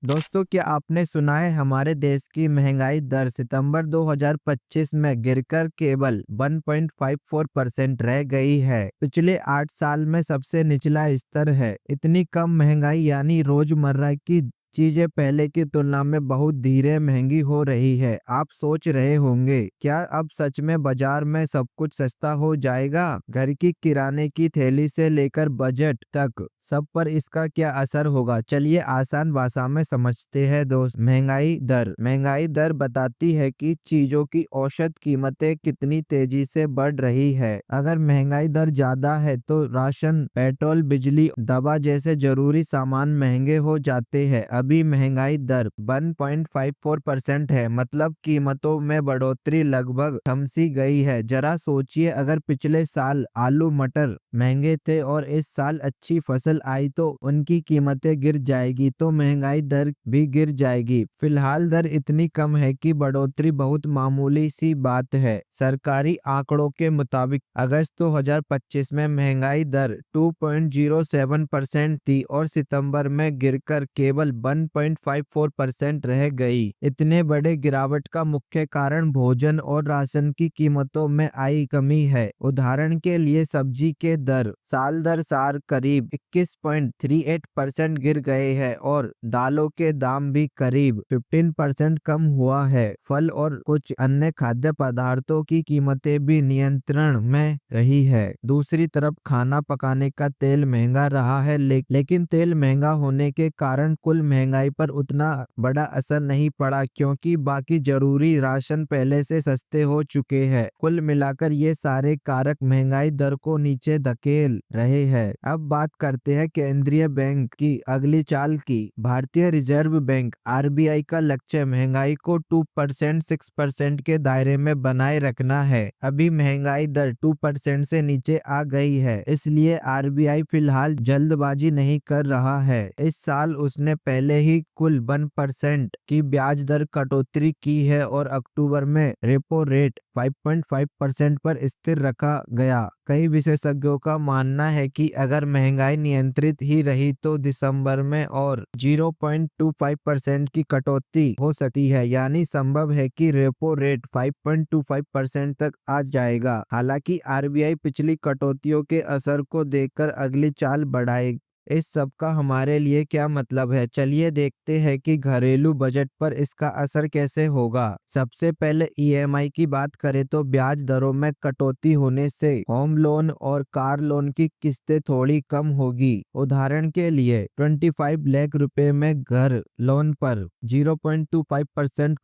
दोस्तों, क्या आपने सुना है हमारे देश की महंगाई दर सितंबर 2025 में गिरकर केवल 1.54% रह गई है। पिछले 8 साल में सबसे निचला स्तर है। इतनी कम महंगाई यानी रोजमर्रा की चीजें पहले की तुलना में बहुत धीरे महंगी हो रही है। आप सोच रहे होंगे, क्या अब सच में बाजार में सब कुछ सस्ता हो जाएगा? घर की किराने की थैली से लेकर बजट तक सब पर इसका क्या असर होगा? चलिए आसान भाषा में समझते हैं दोस्त। महंगाई दर बताती है कि चीजों की औसत कीमतें कितनी तेजी से बढ़ रही है। अगर महंगाई दर ज्यादा है तो राशन, पेट्रोल, बिजली, दवा जैसे जरूरी सामान महंगे हो जाते हैं। अभी महंगाई दर 1.54% है, मतलब कीमतों में बढ़ोतरी लगभग थम सी गई है। जरा सोचिए, अगर पिछले साल आलू मटर महंगे थे और इस साल अच्छी फसल आई तो उनकी कीमतें गिर जाएगी, तो महंगाई दर भी गिर जाएगी। फिलहाल दर इतनी कम है कि बढ़ोतरी बहुत मामूली सी बात है। सरकारी आंकड़ों के मुताबिक अगस्त 2025 में महंगाई दर 2.07% थी और सितंबर में गिरकर केवल 1.54% रह गई। इतने बड़े गिरावट का मुख्य कारण भोजन और राशन की कीमतों में आई कमी है। उदाहरण के लिए सब्जी के दर साल दर साल करीब 21.38% गिर गए हैं और दालों के दाम भी करीब 15% कम हुआ है। फल और कुछ अन्य खाद्य पदार्थों की कीमतें भी नियंत्रण में रही है। दूसरी तरफ खाना पकाने का तेल महंगा रहा है, लेकिन तेल महंगा होने के कारण कुल महंगाई पर उतना बड़ा असर नहीं पड़ा, क्योंकि बाकी जरूरी राशन पहले से सस्ते हो चुके हैं। कुल मिलाकर ये सारे कारक महंगाई दर को नीचे धकेल रहे हैं। अब बात करते हैं केंद्रीय बैंक की अगली चाल की। भारतीय रिजर्व बैंक (आरबीआई) का लक्ष्य महंगाई को 2% 6% के दायरे में बनाए रखना है। अभी महंगाई दर 2% से नीचे आ गई है, इसलिए आरबीआई फिलहाल जल्दबाजी नहीं कर रहा है। इस साल उसने पहले ही कुल 1% की ब्याज दर कटौती की है और अक्टूबर में रेपो रेट 5.5% पर स्थिर रखा गया। कई विशेषज्ञों का मानना है कि अगर महंगाई नियंत्रित ही रही तो दिसंबर में और 0.25% की कटौती हो सकती है, यानी संभव है कि रेपो रेट 5.25% तक आ जाएगा। हालांकि आरबीआई पिछली कटौतियों के असर को देखकर अगली चाल बढ़ाएगी। इस सब का हमारे लिए क्या मतलब है? चलिए देखते हैं कि घरेलू बजट पर इसका असर कैसे होगा। सबसे पहले ईएमआई की बात करें तो ब्याज दरों में कटौती होने से होम लोन और कार लोन की किस्तें थोड़ी कम होगी। उदाहरण के लिए 25 लाख रुपए में घर लोन पर 0.25%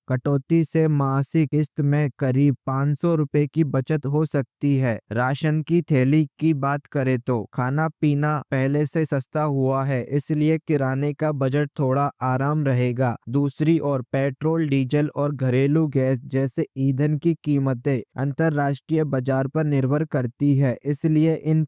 कटौती से मासिक किस्त में करीब 500 रुपए की बचत हो सकती है। राशन की थैली की बात करें तो खाना पीना पहले से सस्ता हुआ है, इसलिए किराने का बजट थोड़ा आराम रहेगा। दूसरी ओर पेट्रोल, डीजल और घरेलू गैस जैसे ईंधन की कीमतें अंतर्राष्ट्रीय बाजार पर निर्भर करती है, इसलिए इन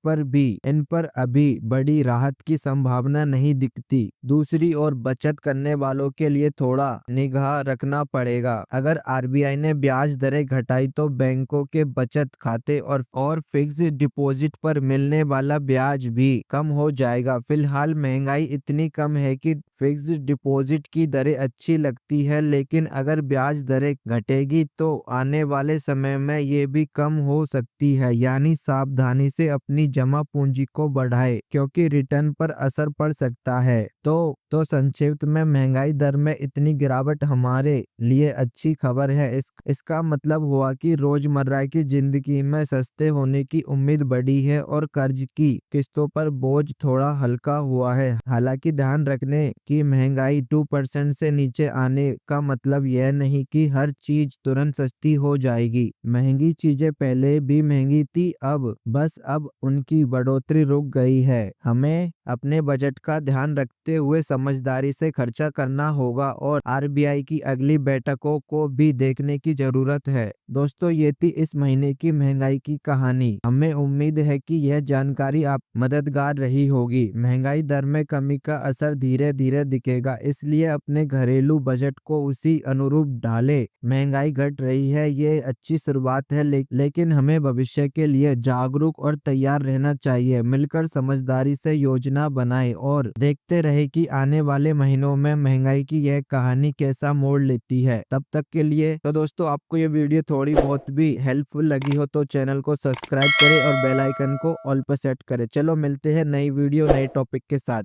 पर अभी बड़ी राहत की संभावना नहीं दिखती। दूसरी ओर बचत करने वालों के लिए थोड़ा निगाह रखना पड़ेगा। अगर आरबीआई ने ब्याज दरें घटाई तो बैंकों के बचत खाते और फिक्स्ड डिपॉजिट पर मिलने वाला ब्याज भी कम हो जाएगा। फिलहाल महंगाई इतनी कम है कि फिक्स्ड डिपॉजिट की दरें अच्छी लगती है, लेकिन अगर ब्याज दरें घटेगी तो आने वाले समय में ये भी कम हो सकती है, यानी सावधानी से अपनी जमा पूंजी को बढ़ाएं, क्योंकि रिटर्न पर असर पड़ सकता है। तो संक्षिप्त में महंगाई दर में इतनी गिरावट हमारे लिए अच्छी खबर है। इसका मतलब हुआ कि रोजमर्रा की जिंदगी में सस्ते होने की उम्मीद बढ़ी है और कर्ज की किस्तों पर बोझ थोड़ा हल्का हुआ है। हालांकि ध्यान रखने की महंगाई 2% से नीचे आने का मतलब यह नहीं कि हर चीज तुरंत सस्ती हो जाएगी। महंगी चीजें पहले भी महंगी थी, अब उनकी बढ़ोतरी रुक गई है। हमें अपने बजट का ध्यान रखते हुए समझदारी से खर्चा करना होगा और आरबीआई की अगली बैठकों को भी देखने की जरूरत है। दोस्तों, ये थी इस महीने की महंगाई की कहानी। हमें उम्मीद है कि यह जानकारी आप मददगार रही होगी। महंगाई दर में कमी का असर धीरे धीरे दिखेगा, इसलिए अपने घरेलू बजट को उसी अनुरूप ढालें। महंगाई घट रही है, ये अच्छी शुरुआत है, लेकिन हमें भविष्य के लिए जागरूक और तैयार रहना चाहिए। मिलकर समझदारी से योजना योजना बनाए और देखते रहे कि आने वाले महीनों में महंगाई की यह कहानी कैसा मोड़ लेती है। तब तक के लिए तो दोस्तों, आपको ये वीडियो थोड़ी बहुत भी हेल्पफुल लगी हो तो चैनल को सब्सक्राइब करें और बेल आइकन को ऑल पर सेट करें। चलो मिलते हैं नई वीडियो नए टॉपिक के साथ।